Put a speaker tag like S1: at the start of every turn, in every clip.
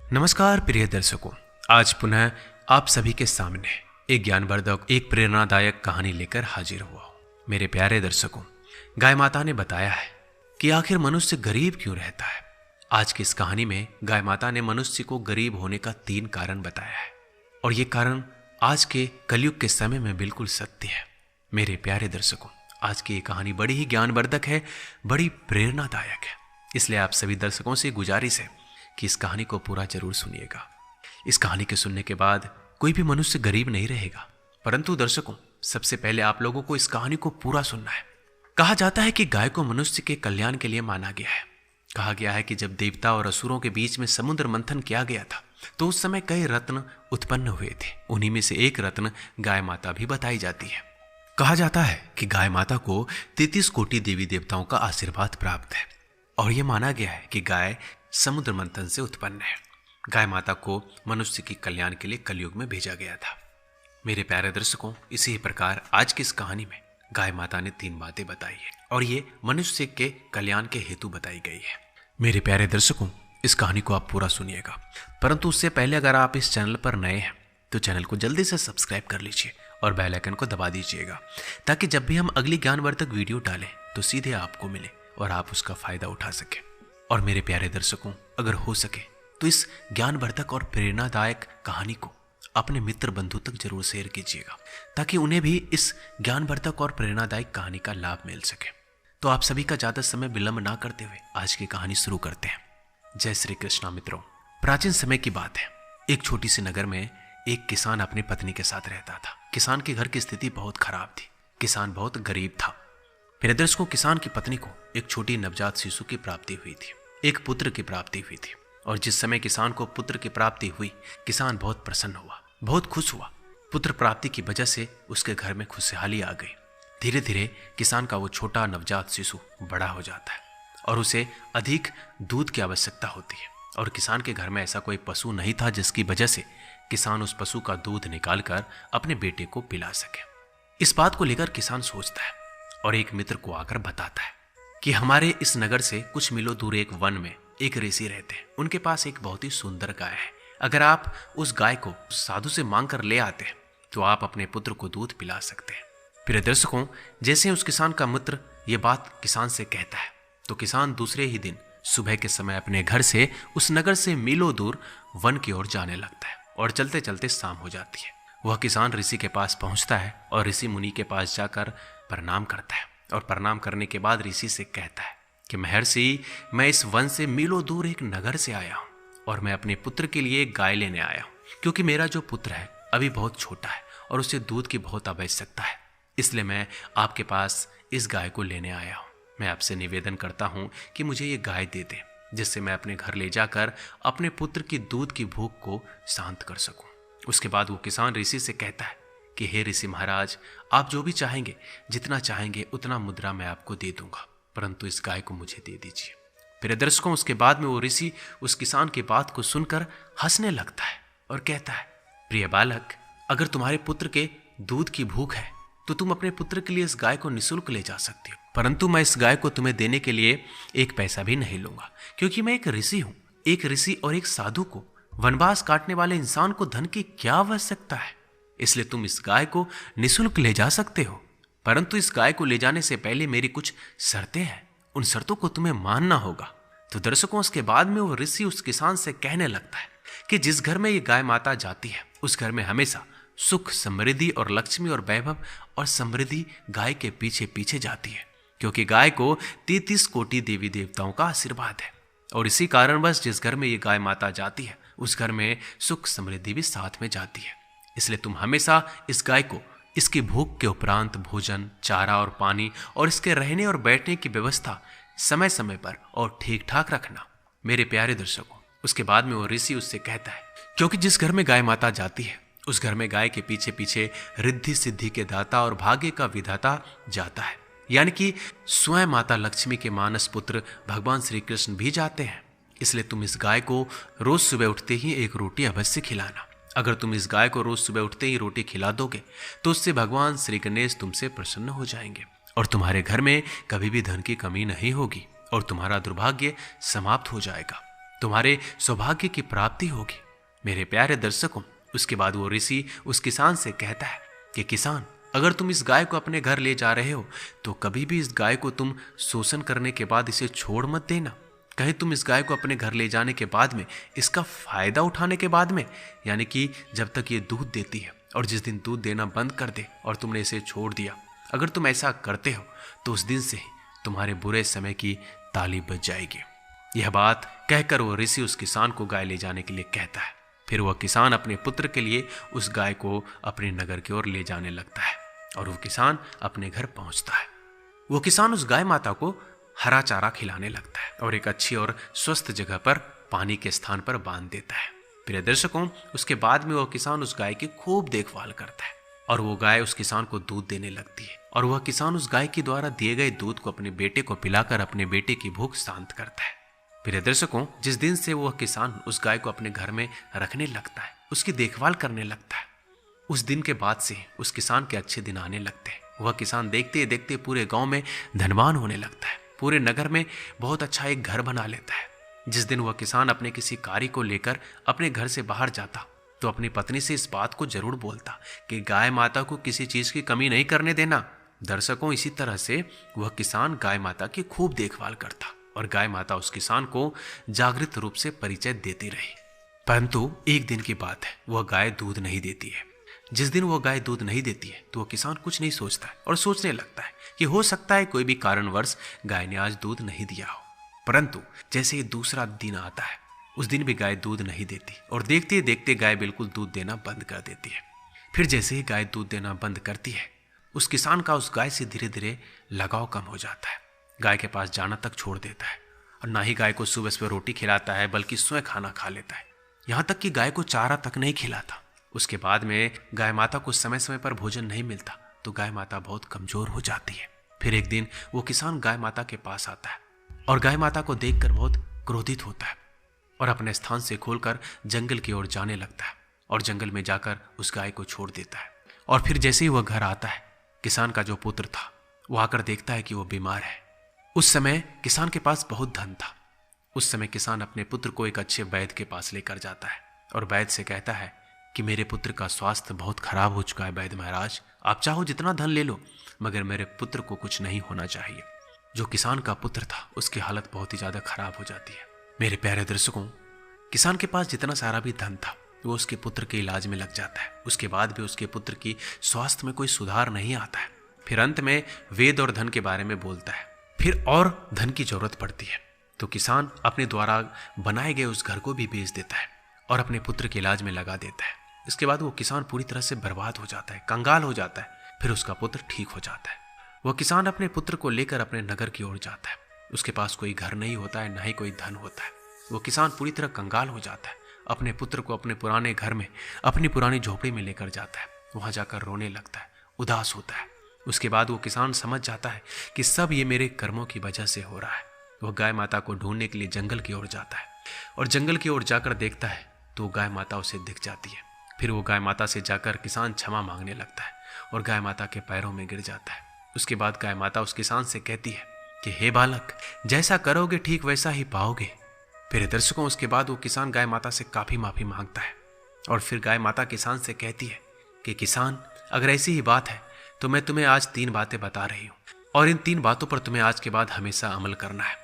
S1: नमस्कार प्रिय दर्शकों, आज पुनः आप सभी के सामने एक ज्ञानवर्धक, एक प्रेरणादायक कहानी लेकर हाजिर हुआ हूं। मेरे प्यारे दर्शकों, गाय माता ने बताया है कि आखिर मनुष्य गरीब क्यों रहता है। आज की इस कहानी में गाय माता ने मनुष्य को गरीब होने का 3 कारण बताया है और ये कारण आज के कलयुग के समय में बिल्कुल सत्य है। मेरे प्यारे दर्शकों, आज की ये कहानी बड़ी ही ज्ञानवर्धक है, बड़ी प्रेरणादायक है। इसलिए आप सभी दर्शकों से गुजारिश है कि इस कहानी को पूरा जरूर सुनिएगा। इस कहानी के सुनने के बाद कोई भी मनुष्य गरीब नहीं रहेगा, परंतु दर्शकों, सबसे पहले आप लोगों को इस कहानी को पूरा सुनना है। कहा जाता है कि गाय को मनुष्य के कल्याण के लिए माना गया है। कहा गया है कि जब देवता और असुरों के बीच में समुद्र मंथन किया गया था तो उस समय कई रत्न उत्पन्न हुए थे। उन्हीं में से एक रत्न गाय माता भी बताई जाती है। कहा जाता है कि गाय माता को 33 कोटि देवी देवताओं का आशीर्वाद प्राप्त है और यह माना गया है कि गाय समुद्र मंथन से उत्पन्न है। गाय माता को मनुष्य के कल्याण के लिए कलयुग में भेजा गया था। मेरे प्यारे दर्शकों, इसी प्रकार आज की इस कहानी में गाय माता ने 3 बातें बताई है और ये मनुष्य के कल्याण के हेतु बताई गई है। मेरे प्यारे दर्शकों, इस कहानी को आप पूरा सुनिएगा, परंतु उससे पहले अगर आप इस चैनल पर नए हैं तो चैनल को जल्दी से सब्सक्राइब कर लीजिए और बेल आइकन को दबा दीजिएगा, ताकि जब भी हम अगली ज्ञानवर्धक वीडियो डालें तो सीधे आपको मिले और आप उसका फायदा उठा सकें। और मेरे प्यारे दर्शकों, अगर हो सके तो इस ज्ञानवर्धक और प्रेरणादायक कहानी को अपने मित्र बंधु तक जरूर शेयर कीजिएगा, ताकि उन्हें भी इस ज्ञानवर्धक और प्रेरणादायक कहानी का लाभ मिल सके। तो आप सभी का ज्यादा समय विलंब ना करते हुए आज की कहानी शुरू करते हैं। जय श्री कृष्णा। मित्रों, प्राचीन समय की बात है। एक छोटी सी नगर में एक किसान अपनी पत्नी के साथ रहता था। किसान के घर की स्थिति बहुत खराब थी। किसान बहुत गरीब था। मेरे दर्शकों, किसान की पत्नी को एक छोटी नवजात शिशु की प्राप्ति हुई थी, एक पुत्र की प्राप्ति हुई थी। और जिस समय किसान को पुत्र की प्राप्ति हुई, किसान बहुत प्रसन्न हुआ, बहुत खुश हुआ। पुत्र प्राप्ति की वजह से उसके घर में खुशहाली आ गई। धीरे धीरे किसान का वो छोटा नवजात शिशु बड़ा हो जाता है और उसे अधिक दूध की आवश्यकता होती है। और किसान के घर में ऐसा कोई पशु नहीं था जिसकी वजह से किसान उस पशु का दूध निकालकर अपने बेटे को पिला सके। इस बात को लेकर किसान सोचता है और एक मित्र को आकर बताता है कि हमारे इस नगर से कुछ मीलों दूर एक वन में एक ऋषि रहते हैं। उनके पास एक बहुत ही सुंदर गाय है। अगर आप उस गाय को साधु से मांग कर ले आते हैं तो आप अपने पुत्र को दूध पिला सकते हैं। प्रिय दर्शकों, जैसे उस किसान का मित्र ये बात किसान से कहता है तो किसान दूसरे ही दिन सुबह के समय अपने घर से उस नगर से मीलों दूर वन की ओर जाने लगता है और चलते चलते शाम हो जाती है। वह किसान ऋषि के पास पहुंचता है और ऋषि मुनि के पास जाकर प्रणाम करता है और प्रणाम करने के बाद ऋषि से कहता है कि महर्षि, मैं इस वन से मीलों दूर एक नगर से आया हूँ और मैं अपने पुत्र के लिए एक गाय लेने आया हूँ, क्योंकि मेरा जो पुत्र है अभी बहुत छोटा है और उसे दूध की बहुत आवश्यकता है। इसलिए मैं आपके पास इस गाय को लेने आया हूँ। मैं आपसे निवेदन करता हूँ कि मुझे ये गाय दे दें, जिससे मैं अपने घर ले जाकर अपने पुत्र की दूध की भूख को शांत कर सकूं। उसके बाद वो किसान ऋषि से कहता है कि हे ऋषि महाराज, आप जो भी चाहेंगे, जितना चाहेंगे उतना मुद्रा मैं आपको दे दूंगा, परंतु इस गाय को मुझे दे दीजिए। प्रिय दर्शकों, उसके बाद में वो ऋषि उस किसान की बात को सुनकर हंसने लगता है और कहता है, प्रिय बालक, अगर तुम्हारे पुत्र के दूध की भूख है तो तुम अपने पुत्र के लिए इस गाय को निःशुल्क ले जा सकते हो, परंतु मैं इस गाय को तुम्हें देने के लिए एक पैसा भी नहीं लूंगा, क्योंकि मैं एक ऋषि हूं। एक ऋषि और एक साधु को, वनवास काटने वाले इंसान को धन की क्या आवश्यकता है। इसलिए तुम इस गाय को निःशुल्क ले जा सकते हो, परंतु इस गाय को ले जाने से पहले मेरी कुछ शर्तें हैं। उन शर्तों को तुम्हें मानना होगा। तो दर्शकों, उसके बाद में वो ऋषि उस किसान से कहने लगता है कि जिस घर में ये गाय माता जाती है उस घर में हमेशा सुख, समृद्धि और लक्ष्मी और वैभव और समृद्धि गाय के पीछे पीछे जाती है, क्योंकि गाय को 33 कोटि देवी देवताओं का आशीर्वाद है। और इसी कारणवश जिस घर में ये गाय माता जाती है उस घर में सुख समृद्धि भी साथ में जाती है। इसलिए तुम हमेशा इस गाय को इसकी भूख के उपरांत भोजन, चारा और पानी और इसके रहने और बैठने की व्यवस्था समय समय पर और ठीक ठाक रखना। मेरे प्यारे दर्शकों, उसके बाद में वो ऋषि उससे कहता है, क्योंकि जिस घर में गाय माता जाती है उस घर में गाय के पीछे पीछे रिद्धि सिद्धि के दाता और भाग्य का विधाता जाता है, यानी कि स्वयं माता लक्ष्मी के मानस पुत्र भगवान श्री कृष्ण भी जाते हैं। इसलिए तुम इस गाय को रोज सुबह उठते ही एक रोटी अवश्य खिलाना। अगर तुम इस गाय को रोज सुबह उठते ही रोटी खिला दोगे तो उससे भगवान श्री गणेश तुमसे प्रसन्न हो जाएंगे और तुम्हारे घर में कभी भी धन की कमी नहीं होगी और तुम्हारा दुर्भाग्य समाप्त हो जाएगा। तुम्हारे सौभाग्य की प्राप्ति होगी। मेरे प्यारे दर्शकों, उसके बाद वो ऋषि उस किसान से कहता है कि किसान, अगर तुम इस गाय को अपने घर ले जा रहे हो तो कभी भी इस गाय को तुम शोषण करने के बाद इसे छोड़ मत देना। कहीं तुम इस गाय को अपने घर ले जाने के बाद में, इसका फायदा उठाने के बाद में, यानी कि जब तक ये दूध देती है और जिस दिन दूध देना बंद कर दे और तुमने इसे छोड़ दिया, अगर तुम ऐसा करते हो तो उस दिन से ही तुम्हारे बुरे समय की ताली बज जाएगी। यह बात कहकर वो ऋषि उस किसान को गाय ले जाने के लिए कहता है। फिर वह किसान अपने पुत्र के लिए उस गाय को अपने नगर की ओर ले जाने लगता है और वो किसान अपने घर पहुंचता है। वो किसान उस गाय माता को हरा चारा खिलाने लगता है और एक अच्छी और स्वस्थ जगह पर पानी के स्थान पर बांध देता है। प्रिय दर्शकों, उसके बाद में वह किसान उस गाय की खूब देखभाल करता है और वो गाय उस किसान को दूध देने लगती है और वह किसान उस गाय के द्वारा दिए गए दूध को अपने बेटे को पिलाकर अपने बेटे की भूख शांत करता है। प्रिय दर्शकों, जिस दिन से वह किसान उस गाय को अपने घर में रखने लगता है, उसकी देखभाल करने लगता है, उस दिन के बाद से उस किसान के अच्छे दिन आने लगते हैं। वह किसान देखते देखते पूरे गांव में धनवान होने लगता है, पूरे नगर में बहुत अच्छा एक घर बना लेता है। जिस दिन वह किसान अपने किसी कार्य को लेकर अपने घर से बाहर जाता तो अपनी पत्नी से इस बात को जरूर बोलता कि गाय माता को किसी चीज की कमी नहीं करने देना। दर्शकों, इसी तरह से वह किसान गाय माता की खूब देखभाल करता और गाय माता उस किसान को जागृत रूप से परिचय देती रही। परंतु एक दिन की बात है, वह गाय दूध नहीं देती है। जिस दिन वह गाय दूध नहीं देती है तो वह किसान कुछ नहीं सोचता है और सोचने लगता है कि हो सकता है कोई भी कारणवश गाय ने आज दूध नहीं दिया हो। परंतु जैसे ही दूसरा दिन आता है, उस दिन भी गाय दूध नहीं देती और देखते देखते गाय बिल्कुल दूध देना बंद कर देती है। फिर जैसे ही गाय दूध देना बंद करती है, उस किसान का उस गाय से धीरे धीरे लगाव कम हो जाता है। गाय के पास जाना तक छोड़ देता है और ना ही गाय को सुबह सुबह रोटी खिलाता है बल्कि स्वयं खाना खा लेता है। यहाँ तक कि गाय को चारा तक नहीं खिलाता। उसके बाद में गाय माता को समय समय पर भोजन नहीं मिलता तो गाय माता बहुत कमजोर हो जाती है। फिर एक दिन वो किसान गाय माता के पास आता है और गाय माता को देखकर बहुत क्रोधित होता है और अपने स्थान से खोलकर जंगल की ओर जाने लगता है और जंगल में जाकर उस गाय को छोड़ देता है। और फिर जैसे ही वह घर आता है, किसान का जो पुत्र था वो आकर देखता है कि वो बीमार है। उस समय किसान के पास बहुत धन था। उस समय किसान अपने पुत्र को एक अच्छे वैद्य के पास लेकर जाता है और वैद्य से कहता है कि मेरे पुत्र का स्वास्थ्य बहुत खराब हो चुका है वैद्य महाराज, आप चाहो जितना धन ले लो, मगर मेरे पुत्र को कुछ नहीं होना चाहिए। जो किसान का पुत्र था उसकी हालत बहुत ही ज्यादा खराब हो जाती है। मेरे प्यारे दर्शकों, किसान के पास जितना सारा भी धन था वो उसके पुत्र के इलाज में लग जाता है। उसके बाद भी उसके पुत्र की स्वास्थ्य में कोई सुधार नहीं आता है। फिर अंत में वेद और धन के बारे में बोलता है। फिर और धन की जरूरत पड़ती है तो किसान अपने द्वारा बनाए गए उस घर को भी बेच देता है और अपने पुत्र के इलाज में लगा देता है। इसके बाद वो किसान पूरी तरह से बर्बाद हो जाता है, कंगाल हो जाता है। फिर उसका पुत्र ठीक हो जाता है। वह किसान अपने पुत्र को लेकर अपने नगर की ओर जाता है। उसके पास कोई घर नहीं होता है, ना ही कोई धन होता है। वो किसान पूरी तरह कंगाल हो जाता है। अपने पुत्र को अपने पुराने घर में, अपनी पुरानी झोपड़ी में लेकर जाता है। वहां जाकर रोने लगता है, उदास होता है। उसके बाद वो किसान समझ जाता है कि सब ये मेरे कर्मों की वजह से हो रहा है। वह गाय माता को ढूंढने के लिए जंगल की ओर जाता है और जंगल की ओर जाकर देखता है तो गाय माता उसे दिख जाती है। फिर वो गाय माता से जाकर किसान क्षमा मांगने लगता है और गाय माता के पैरों में गिर जाता है। उसके बाद गाय माता उस किसान से कहती है कि हे बालक, जैसा करोगे ठीक वैसा ही पाओगे। फिर दर्शकों, उसके बाद वो किसान गाय माता से काफी माफी मांगता है और फिर गाय माता किसान से कहती है कि किसान, अगर ऐसी ही बात है तो मैं तुम्हें आज 3 बातें बता रही हूँ और इन 3 बातों पर तुम्हें आज के बाद हमेशा अमल करना है।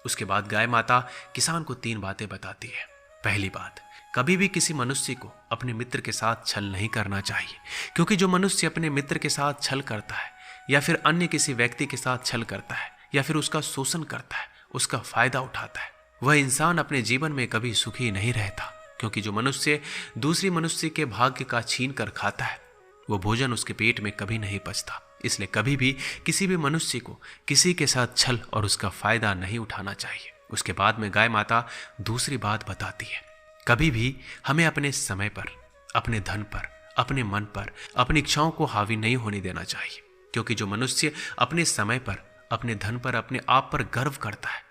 S1: उसके बाद गाय माता किसान को 3 बातें बताती है। पहली बात, कभी भी किसी मनुष्य को अपने मित्र के साथ छल नहीं करना चाहिए, क्योंकि जो मनुष्य अपने मित्र के साथ छल करता है या फिर अन्य किसी व्यक्ति के साथ छल करता है या फिर उसका शोषण करता है, उसका फायदा उठाता है, वह इंसान अपने जीवन में कभी सुखी नहीं रहता। क्योंकि जो मनुष्य दूसरी मनुष्य के भाग्य का छीन कर खाता है, वो भोजन उसके पेट में कभी नहीं पचता। इसलिए कभी भी किसी भी मनुष्य को किसी के साथ छल और उसका फायदा नहीं उठाना चाहिए। उसके बाद में गाय माता दूसरी बात बताती है, कभी भी हमें अपने समय पर, अपने धन पर, अपने मन पर, अपनी इच्छाओं को हावी नहीं होने देना चाहिए। क्योंकि जो मनुष्य अपने समय पर, अपने धन पर, अपने आप पर गर्व करता है,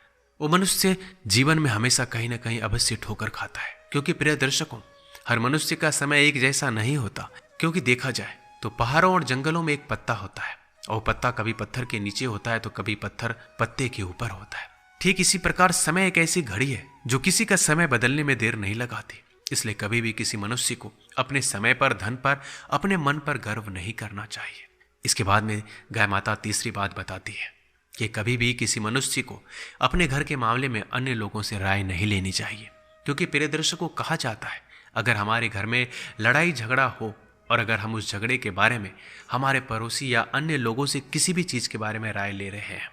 S1: वो मनुष्य जीवन में हमेशा कहीं ना कहीं अवश्य ठोकर खाता है। क्योंकि प्रिय दर्शकों, हर मनुष्य का समय एक जैसा नहीं होता। क्योंकि देखा जाए तो पहाड़ों और जंगलों में एक पत्ता होता है और पत्ता कभी पत्थर के नीचे होता है तो कभी पत्थर पत्ते के ऊपर होता है। ठीक इसी प्रकार समय एक ऐसी घड़ी है जो किसी का समय बदलने में देर नहीं लगाती। इसलिए कभी भी किसी मनुष्य को अपने समय पर, धन पर, अपने मन पर गर्व नहीं करना चाहिए। इसके बाद में गाय माता तीसरी बात बताती है कि कभी भी किसी मनुष्य को अपने घर के मामले में अन्य लोगों से राय नहीं लेनी चाहिए, क्योंकि प्रिय दर्शकों, कहा जाता है अगर हमारे घर में लड़ाई झगड़ा हो और अगर हम उस झगड़े के बारे में हमारे पड़ोसी या अन्य लोगों से किसी भी चीज़ के बारे में राय ले रहे हैं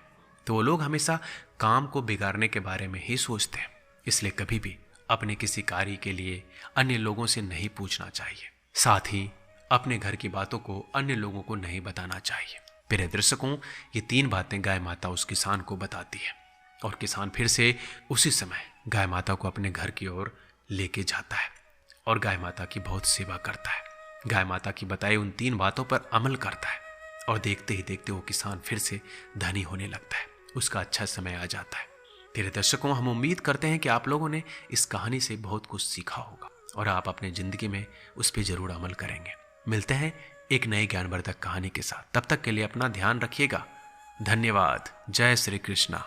S1: तो वो लोग हमेशा काम को बिगाड़ने के बारे में ही सोचते हैं। इसलिए कभी भी अपने किसी कार्य के लिए अन्य लोगों से नहीं पूछना चाहिए। साथ ही अपने घर की बातों को अन्य लोगों को नहीं बताना चाहिए। प्रिय दर्शकों, ये 3 बातें गाय माता उस किसान को बताती है और किसान फिर से उसी समय गाय माता को अपने घर की ओर लेके जाता है और गाय माता की बहुत सेवा करता है। गाय माता की बताई उन 3 बातों पर अमल करता है और देखते ही देखते वो किसान फिर से धनी होने लगता है। उसका अच्छा समय आ जाता है। प्रिय दर्शकों, हम उम्मीद करते हैं कि आप लोगों ने इस कहानी से बहुत कुछ सीखा होगा और आप अपने जिंदगी में उस पर जरूर अमल करेंगे। मिलते हैं एक नई ज्ञानवर्धक कहानी के साथ। तब तक के लिए अपना ध्यान रखिएगा। धन्यवाद। जय श्री कृष्णा।